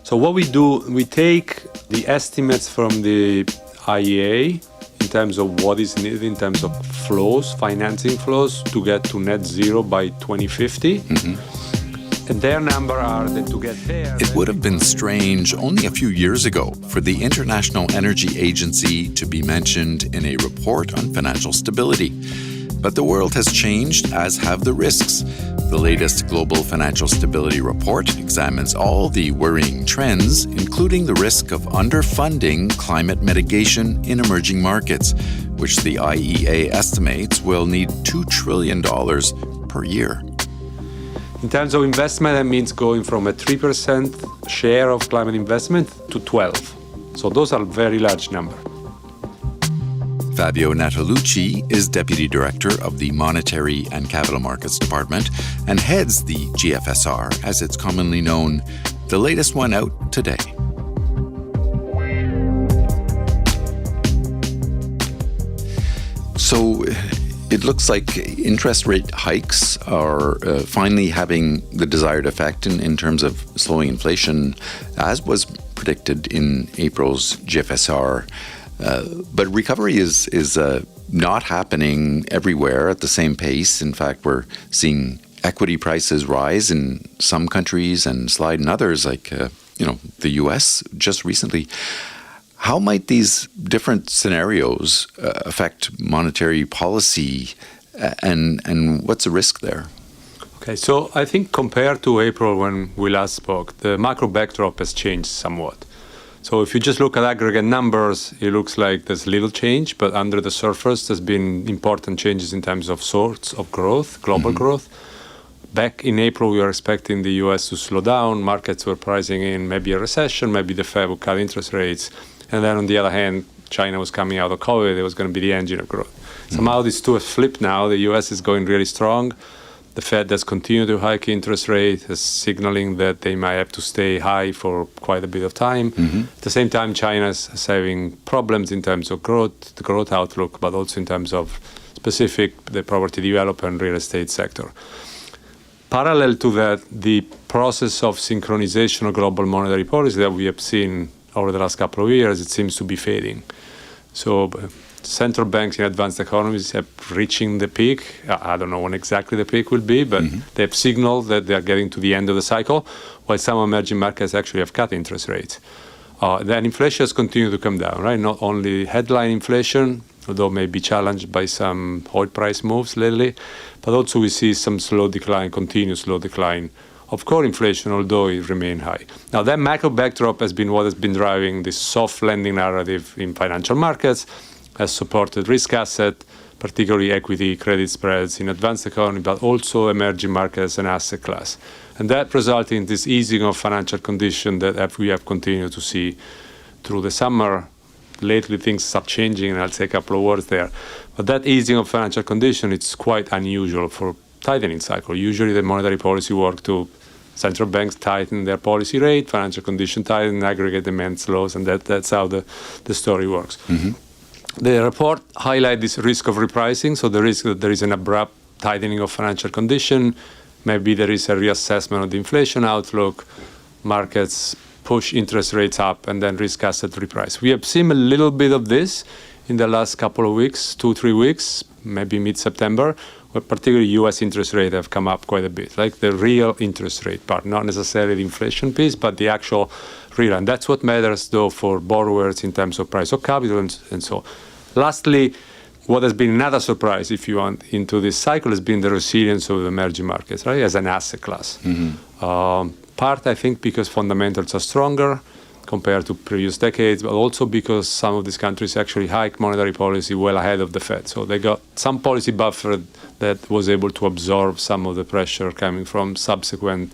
So what we do, we take the estimates from the IEA in terms of what is needed in terms of flows, financing flows, to get to net zero by 2050. And their number are that to get there... It would have been strange only a few years ago for the International Energy Agency to be mentioned in a report on financial stability. But the world has changed, as have the risks. The latest Global Financial Stability Report examines all the worrying trends, including the risk of underfunding climate mitigation in emerging markets, which the IEA estimates will need $2 trillion per year. In terms of investment, that means going from a 3% share of climate investment to 12%. So those are very large numbers. Fabio Natalucci is Deputy Director of the Monetary and Capital Markets Department and heads the GFSR, as it's commonly known, the latest one out today. So it looks like interest rate hikes are finally having the desired effect in terms of slowing inflation, as was predicted in April's GFSR. But recovery is not happening everywhere at the same pace. In fact, we're seeing equity prices rise in some countries and slide in others, like the U.S. just recently. How might these different scenarios affect monetary policy, and what's the risk there? Okay, so I think compared to April when we last spoke, the macro backdrop has changed somewhat. So if you just look at aggregate numbers, it looks like there's little change, but under the surface, there's been important changes in terms of sorts of growth, global growth. Back in April, we were expecting the U.S. to slow down. Markets were pricing in maybe a recession, maybe the Fed would cut interest rates. And then on the other hand, China was coming out of COVID. It was going to be the engine of growth. Somehow these two have flipped now. The U.S. is going really strong. The Fed has continued to hike interest rate, is signaling that they might have to stay high for quite a bit of time. At the same time, China is having problems in terms of growth, the growth outlook, but also in terms of specific, the property development, real estate sector. Parallel to that, the process of synchronization of global monetary policy that we have seen over the last couple of years, it seems to be fading. So central banks in advanced economies have reaching the peak. I don't know when exactly the peak will be, but they have signaled that they are getting to the end of the cycle, while some emerging markets actually have cut interest rates. Then inflation has continued to come down, right? Not only headline inflation, although may be challenged by some oil price moves lately, but also we see some continuous slow decline of core inflation, although it remains high. Now, that macro backdrop has been what has been driving this soft lending narrative in financial markets, has supported risk asset, particularly equity credit spreads in advanced economy, but also emerging markets and asset class. And that resulted in this easing of financial condition that we have continued to see through the summer. Lately, things start changing, and I'll say a couple of words there. But that easing of financial condition, it's quite unusual for tightening cycle. Usually, the monetary policy work to central banks tighten their policy rate, financial condition tighten, aggregate demand slows, and that's how the story works. The report highlights this risk of repricing, so the risk that there is an abrupt tightening of financial condition. Maybe there is a reassessment of the inflation outlook. Markets push interest rates up, and then risk asset reprice. We have seen a little bit of this in the last couple of weeks, 2-3 weeks, maybe mid-September, where particularly U.S. interest rates have come up quite a bit, like the real interest rate part, not necessarily the inflation piece, but the actual real. And that's what matters, though, for borrowers in terms of price of capital and so on. Lastly, what has been another surprise, if you want, into this cycle has been the resilience of the emerging markets, right, as an asset class. Part, I think, because fundamentals are stronger compared to previous decades, but also because some of these countries actually hike monetary policy well ahead of the Fed. So they got some policy buffer that was able to absorb some of the pressure coming from subsequent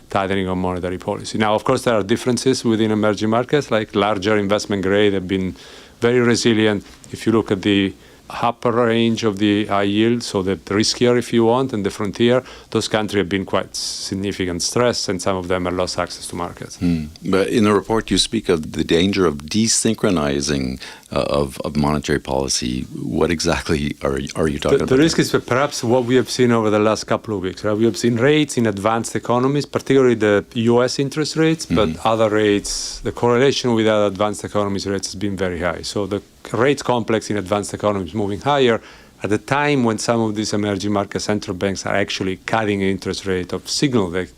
tightening of monetary policy. Now, of course, there are differences within emerging markets, like larger investment grade have been very resilient. If you look at the upper range of the high yield, so the riskier, if you want, and the frontier, those countries have been quite significant stress, and some of them have lost access to markets. But in the report, you speak of the danger of desynchronizing of monetary policy. What exactly are you talking about? The risk is perhaps what we have seen over the last couple of weeks. Right? We have seen rates in advanced economies, particularly the U.S. interest rates, but other rates, the correlation with other advanced economies rates has been very high. So the rates complex in advanced economies is moving higher at the time when some of these emerging market central banks are actually cutting interest rate of signal that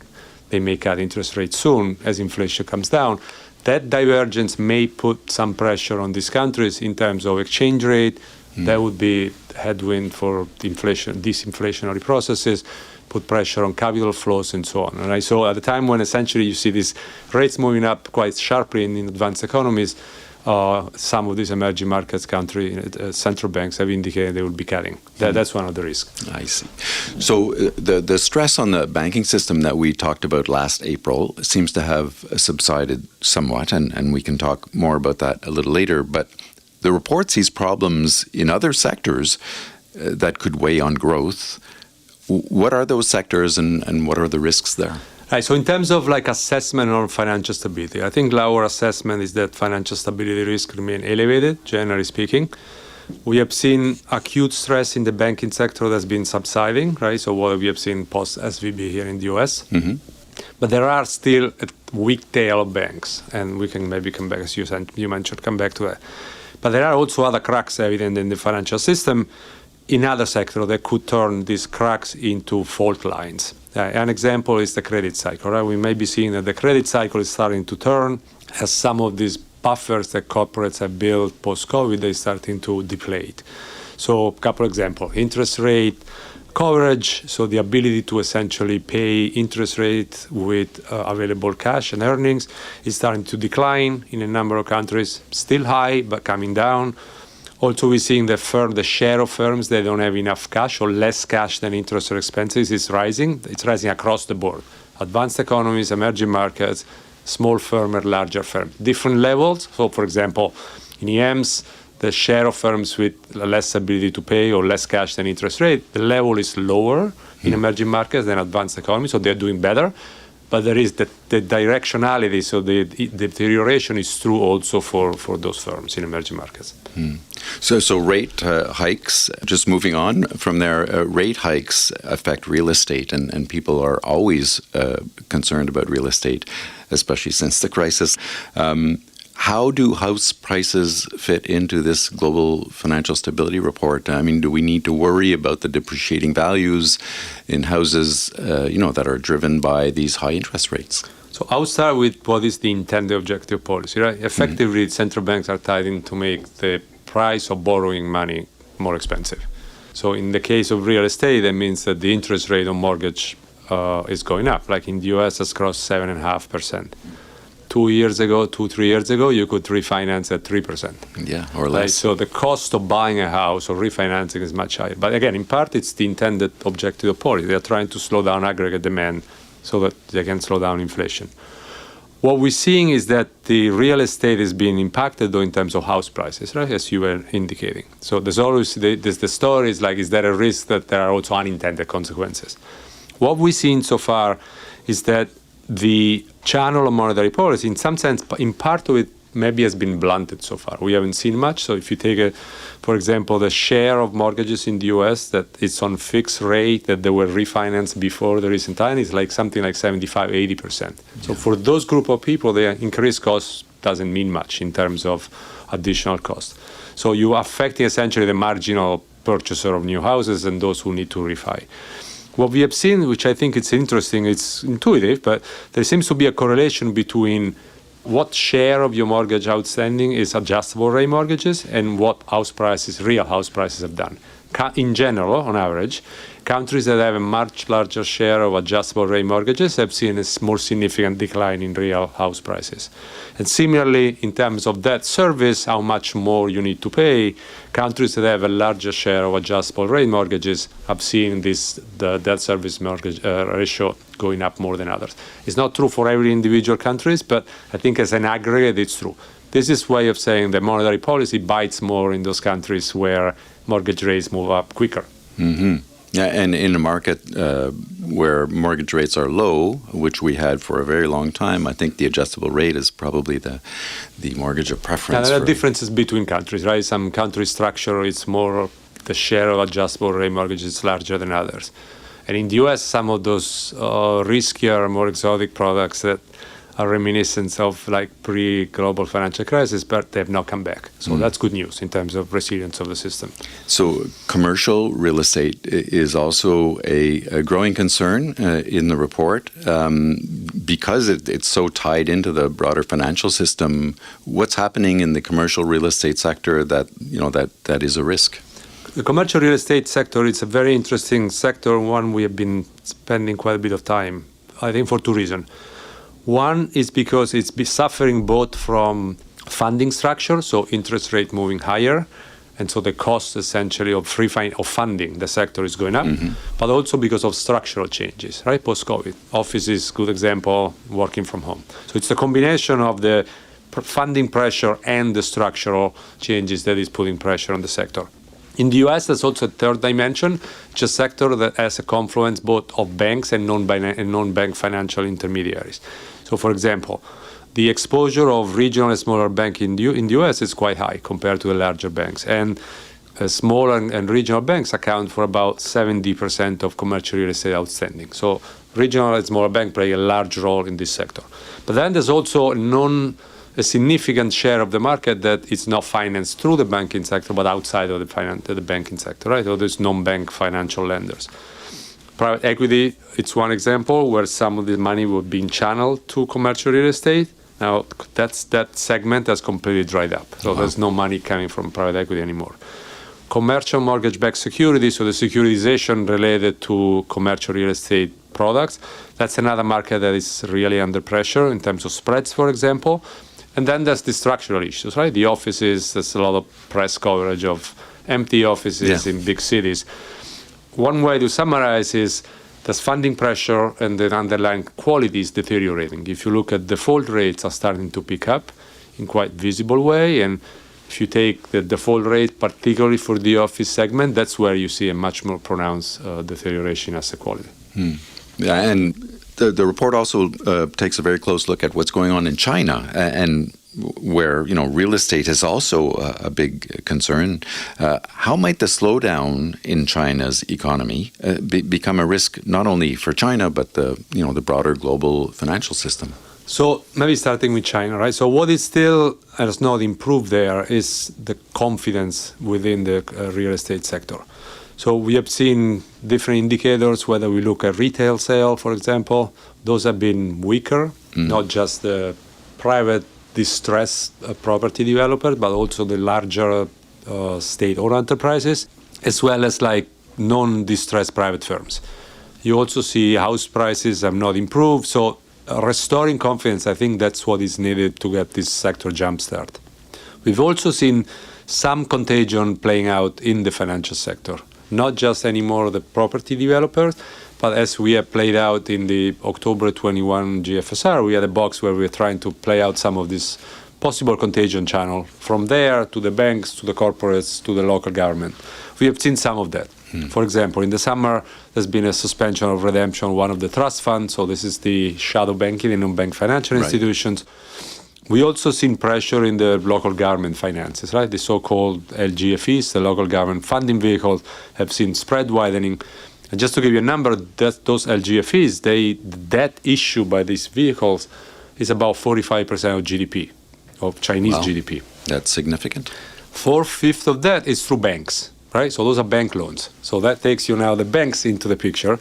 they may cut interest rates soon as inflation comes down. That divergence may put some pressure on these countries in terms of exchange rate. That would be headwind for the disinflationary processes, put pressure on capital flows and so on. Right? So at the time when essentially you see these rates moving up quite sharply in advanced economies, some of these emerging markets central banks have indicated they will be cutting. That's one of the risks. I see. So the stress on the banking system that we talked about last April seems to have subsided somewhat, and we can talk more about that a little later. But the report sees problems in other sectors that could weigh on growth. What are those sectors, and what are the risks there? Right, so in terms of assessment on financial stability, I think our assessment is that financial stability risk remain elevated, generally speaking. We have seen acute stress in the banking sector that's been subsiding, right? So what we have seen post-SVB here in the US. But there are still a weak tail of banks, and we can maybe come back, as you mentioned, come back to that. But there are also other cracks evident in the financial system in other sectors that could turn these cracks into fault lines. An example is the credit cycle. Right? We may be seeing that the credit cycle is starting to turn as some of these buffers that corporates have built post-COVID, they're starting to deflate. So a couple of examples. Interest rate coverage, so the ability to essentially pay interest rate with available cash and earnings is starting to decline in a number of countries. Still high, but coming down. Also, we're seeing the share of firms that don't have enough cash or less cash than interest or expenses is rising. It's rising across the board. Advanced economies, emerging markets, small firm and larger firm. Different levels. So, for example, in EMs, the share of firms with less ability to pay or less cash than interest rate, the level is lower in emerging markets than advanced economies, so they're doing better. But there is the directionality, so the deterioration is true also for those firms in emerging markets. So rate hikes, just moving on from there, rate hikes affect real estate, and people are always concerned about real estate, especially since the crisis. How do house prices fit into this global financial stability report? I mean, do we need to worry about the depreciating values in houses, that are driven by these high interest rates? So I'll start with what is the intended objective policy, right? Effectively, central banks are tied to make the price of borrowing money more expensive. So in the case of real estate, that means that the interest rate on mortgage is going up. Like in the US, it's crossed 7.5%. 3 years ago, you could refinance at 3%. Yeah, or less. Right? So the cost of buying a house or refinancing is much higher. But again, in part, it's the intended objective of policy. They're trying to slow down aggregate demand so that they can slow down inflation. What we're seeing is that the real estate is being impacted, though, in terms of house prices, right, as you were indicating. So there's always the story is is there a risk that there are also unintended consequences? What we've seen so far is that the channel of monetary policy, in some sense, in part of it, maybe has been blunted so far. We haven't seen much. So if you take, for example, the share of mortgages in the U.S. that is on fixed rate that they were refinanced before the recent time is something like 75-80%. So for those group of people, the increased cost doesn't mean much in terms of additional cost. So you're affecting essentially the marginal purchaser of new houses and those who need to refi. What we have seen, which I think it's interesting, it's intuitive, but there seems to be a correlation between what share of your mortgage outstanding is adjustable rate mortgages and what real house prices have done. In general, on average, countries that have a much larger share of adjustable rate mortgages have seen a more significant decline in real house prices. And similarly, in terms of debt service, how much more you need to pay, countries that have a larger share of adjustable rate mortgages have seen the debt service mortgage ratio going up more than others. It's not true for every individual countries, but I think as an aggregate, it's true. This is a way of saying that monetary policy bites more in those countries where mortgage rates move up quicker. Mm-hmm. Yeah, and in a market where mortgage rates are low, which we had for a very long time, I think the adjustable rate is probably the mortgage of preference. There are differences between countries, right? Some country structure, it's more the share of adjustable rate mortgages is larger than others. And in the US, some of those riskier, more exotic products that are reminiscent of like pre-global financial crisis, but they have not come back. So that's good news in terms of resilience of the system. So commercial real estate is also a growing concern in the report because it's so tied into the broader financial system. What's happening in the commercial real estate sector that is a risk? The commercial real estate sector is a very interesting sector, one we have been spending quite a bit of time, I think for two reasons. One is because it's been suffering both from funding structure, so interest rate moving higher, and so the cost essentially of funding the sector is going up, but also because of structural changes, right? Post-COVID. Offices, good example, working from home. So it's a combination of the funding pressure and the structural changes that is putting pressure on the sector. In the US, there's also a third dimension, which is a sector that has a confluence both of banks and non-bank financial intermediaries. So, for example, the exposure of regional and smaller banks in the US is quite high compared to the larger banks. And smaller and regional banks account for about 70% of commercial real estate outstanding. So regional and smaller banks play a large role in this sector. But then there's also a significant share of the market that is not financed through the banking sector, but outside of the banking sector, right? So there's non-bank financial lenders. Private equity, it's one example where some of the money was being channeled to commercial real estate. Now, that segment has completely dried up. So there's no money coming from private equity anymore. Commercial mortgage-backed securities, so the securitization related to commercial real estate products, that's another market that is really under pressure in terms of spreads, for example. And then there's the structural issues, right? The offices, there's a lot of press coverage of empty offices in big cities. One way to summarize is there's funding pressure and the underlying quality is deteriorating. If you look at default rates are starting to pick up in quite visible way. And if you take the default rate, particularly for the office segment, that's where you see a much more pronounced deterioration in asset quality. Yeah, and the report also takes a very close look at what's going on in China and where real estate is also a big concern. How might the slowdown in China's economy become a risk not only for China but the broader global financial system? So maybe starting with China, right? So what is still has not improved there is the confidence within the real estate sector. So we have seen different indicators, whether we look at retail sale, for example, those have been weaker, not just the private distressed property developers, but also the larger state-owned enterprises, as well as like non-distressed private firms. You also see house prices have not improved. So restoring confidence, I think that's what is needed to get this sector jump-start. We've also seen some contagion playing out in the financial sector. Not just anymore the property developers, but as we have played out in the October 21 GFSR, we had a box where we were trying to play out some of this possible contagion channel from there to the banks, to the corporates, to the local government. We have seen some of that. For example, in the summer, there's been a suspension of redemption of one of the trust funds. So this is the shadow banking and non-bank financial institutions. We also seen pressure in the local government finances, right? The so-called LGFEs, the local government funding vehicles, have seen spread widening. And just to give you a number, those LGFEs, the debt issued by these vehicles is about 45% of GDP, of Chinese GDP. That's significant. 4/5 of that is through banks, right? So those are bank loans. So that takes you now the banks into the picture.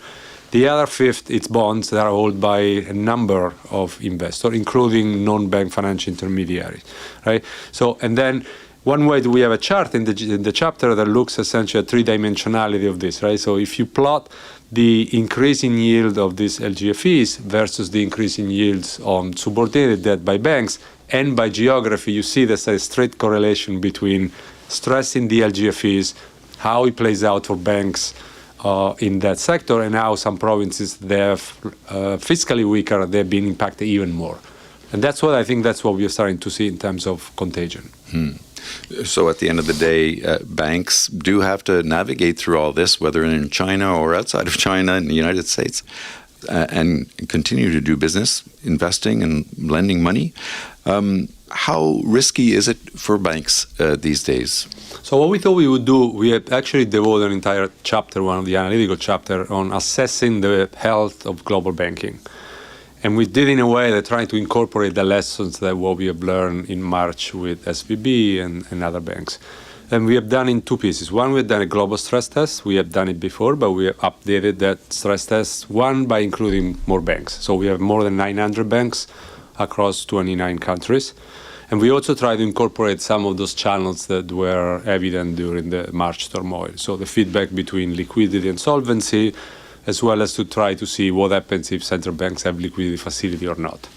The other fifth, it's bonds that are held by a number of investors, including non-bank financial intermediaries, right? So, and then one way we have a chart in the chapter that looks essentially at three-dimensionality of this, right? So if you plot the increasing yield of these LGFEs versus the increasing yields on subordinated debt by banks and by geography, you see there's a straight correlation between stress in the LGFEs, how it plays out for banks in that sector, and how some provinces they have fiscally weaker, they've been impacted even more. And that's what I think that's what we're starting to see in terms of contagion. So at the end of the day, banks do have to navigate through all this, whether in China or outside of China, in the United States, and continue to do business, investing and lending money. How risky is it for banks these days? So what we thought we would do, we had actually devoted an entire chapter, one of the analytical chapter, on assessing the health of global banking. And we did in a way that trying to incorporate the lessons that what we have learned in March with SVB and other banks. And we have done in two pieces. One, we've done a global stress test. We have done it before, but we have updated that stress test, one, by including more banks. So we have more than 900 banks across 29 countries. And we also try to incorporate some of those channels that were evident during the March turmoil. So the feedback between liquidity and solvency, as well as to try to see what happens if central banks have liquidity facility or not.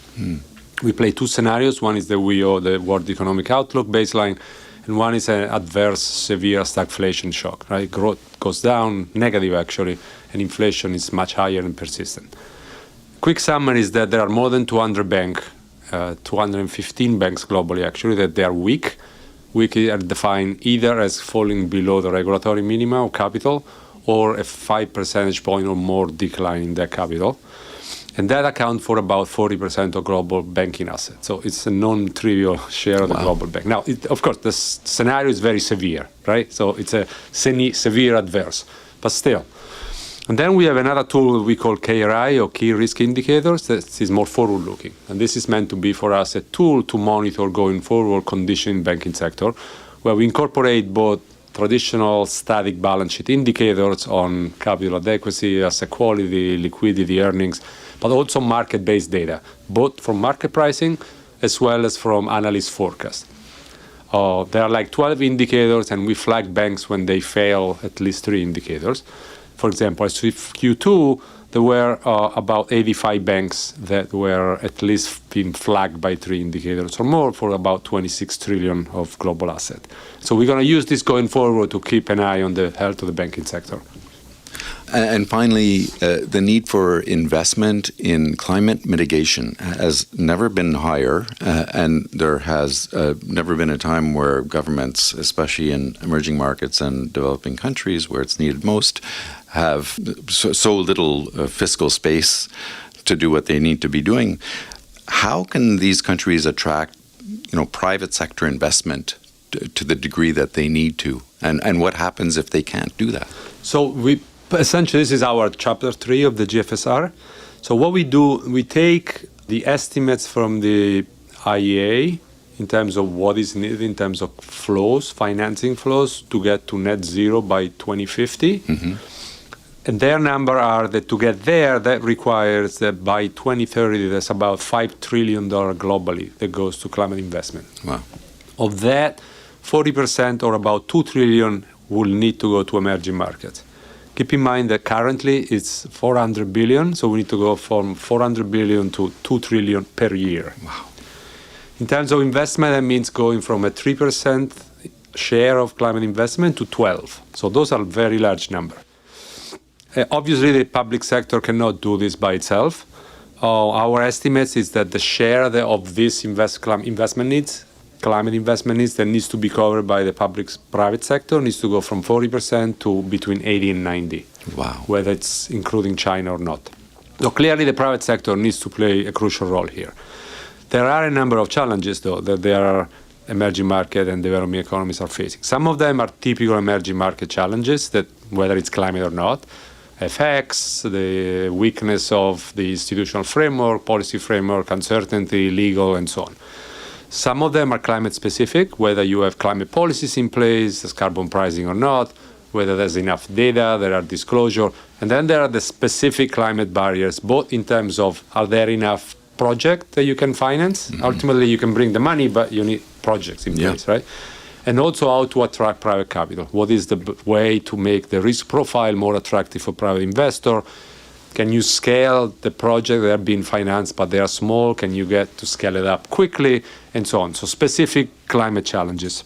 We play two scenarios. One is the WEO, the World Economic Outlook baseline, and one is an adverse, severe stagflation shock. Right? Growth goes down, negative actually, and inflation is much higher and persistent. Quick summary is that there are more than 200 banks, 215 banks globally actually, that they are weak. Weak are defined either as falling below the regulatory minima of capital or a 5 percentage point or more decline in their capital. And that accounts for about 40% of global banking assets. So it's a non-trivial share of the global bank. Now, of course, the scenario is very severe, right? So it's a severe adverse, but still. And then we have another tool we call KRI, or Key Risk Indicators, that is more forward-looking. And this is meant to be for us a tool to monitor going forward condition in banking sector, where we incorporate both traditional static balance sheet indicators on capital adequacy, asset quality, liquidity, earnings, but also market-based data, both from market pricing as well as from analyst forecast. There are like 12 indicators, and we flag banks when they fail at least 3 indicators. For example, as of Q2, there were about 85 banks that were at least being flagged by 3 indicators or more for about 26 trillion of global asset. So we're going to use this going forward to keep an eye on the health of the banking sector. And finally, the need for investment in climate mitigation has never been higher, and there has never been a time where governments, especially in emerging markets and developing countries where it's needed most, have so little fiscal space to do what they need to be doing. How can these countries attract, private sector investment to the degree that they need to? And what happens if they can't do that? So essentially, this is our chapter 3 of the GFSR. So what we do, we take the estimates from the IEA in terms of what is needed in terms of flows, financing flows, to get to net zero by 2050. Mm-hmm. And their number are that to get there, that requires that by 2030, there's about $5 trillion globally that goes to climate investment. Wow. Of that, 40% or about 2 trillion will need to go to emerging markets. Keep in mind that currently it's 400 billion, so we need to go from 400 billion to 2 trillion per year. Wow. In terms of investment, that means going from a 3% share of climate investment to 12. So those are very large numbers. Obviously, the public sector cannot do this by itself. Our estimates is that the share of this climate investment needs that needs to be covered by the private sector needs to go from 40% to between 80 and 90. Wow. Whether it's including China or not. So clearly, the private sector needs to play a crucial role here. There are a number of challenges, though, that there are emerging market and developing economies are facing. Some of them are typical emerging market challenges that, whether it's climate or not, FX, the weakness of the institutional framework, policy framework, uncertainty, legal, and so on. Some of them are climate specific, whether you have climate policies in place, there's carbon pricing or not, whether there's enough data, there are disclosure. And then there are the specific climate barriers, both in terms of are there enough projects that you can finance? Mm-hmm. Ultimately, you can bring the money, but you need projects in place, right? And also how to attract private capital. What is the way to make the risk profile more attractive for private investor? Can you scale the project that are being financed, but they are small? Can you get to scale it up quickly? And so on. So specific climate challenges.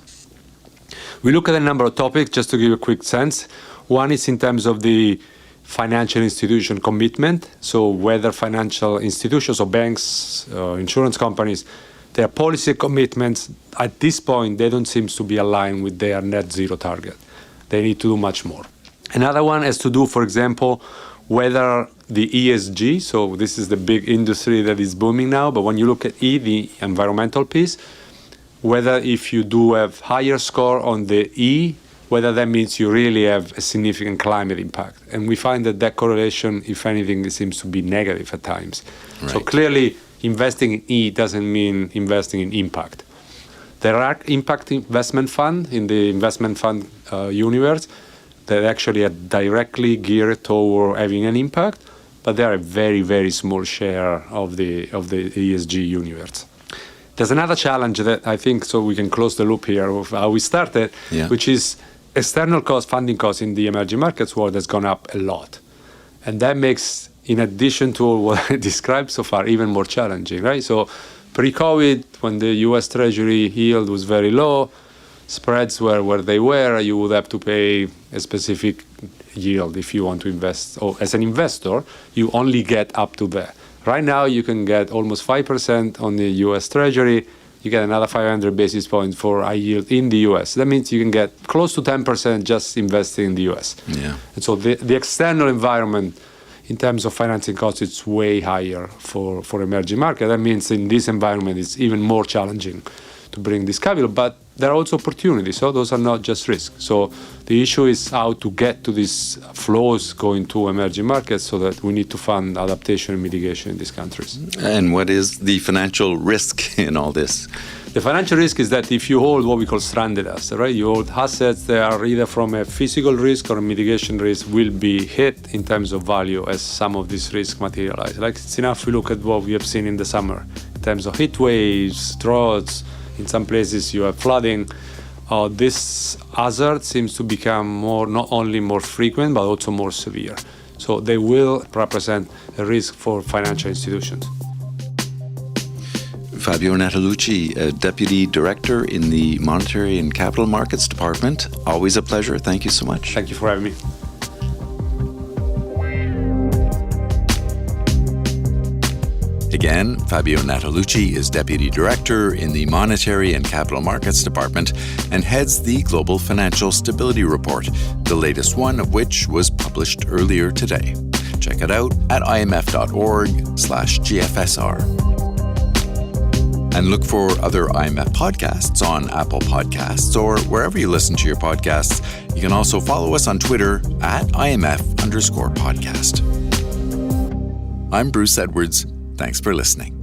We look at a number of topics, just to give a quick sense. One is in terms of the financial institution commitment. So whether financial institutions or banks, insurance companies their policy commitments at this point, they don't seem to be aligned with their net zero target. They need to do much more. Another one has to do, for example, whether the ESG, so this is the big industry that is booming now, but when you look at E, the environmental piece, whether if you do have higher score on the E, whether that means you really have a significant climate impact. And we find that correlation, if anything, seems to be negative at times. Right. So clearly, investing in E doesn't mean investing in impact. There are impact investment funds in the investment fund universe that actually are directly geared toward having an impact, but they are a very, very small share of the ESG universe. There's another challenge that I think, so we can close the loop here of how we started, which is external funding costs in the emerging markets world has gone up a lot. And that makes, in addition to what I described so far, even more challenging, right? So pre-COVID, when the US Treasury yield was very low, spreads were where they were, you would have to pay a specific yield if you want to invest. Or as an investor, you only get up to that. Right now, you can get almost 5% on the US Treasury. You get another 500 basis points for high yield in the US. That means you can get close to 10% just investing in the US. Yeah. And so the external environment in terms of financing costs, it's way higher for emerging markets. That means in this environment, it's even more challenging to bring this capital. But there are also opportunities. So those are not just risks. So the issue is how to get to these flows going to emerging markets so that we need to fund adaptation and mitigation in these countries. And what is the financial risk in all this? The financial risk is that if you hold what we call stranded assets, right? You hold assets that are either from a physical risk or a mitigation risk will be hit in terms of value as some of these risks materialize. Like it's enough to look at what we have seen in the summer in terms of heat waves, droughts. In some places you have flooding. This hazard seems to become not only more frequent, but also more severe. So they will represent a risk for financial institutions. Fabio Natalucci, Deputy Director in the Monetary and Capital Markets Department. Always a pleasure. Thank you so much. Thank you for having me. Again, Fabio Natalucci is Deputy Director in the Monetary and Capital Markets Department and heads the Global Financial Stability Report, the latest one of which was published earlier today. Check it out at imf.org/GFSR. And look for other IMF podcasts on Apple Podcasts or wherever you listen to your podcasts. You can also follow us on Twitter at IMF_podcast. I'm Bruce Edwards. Thanks for listening.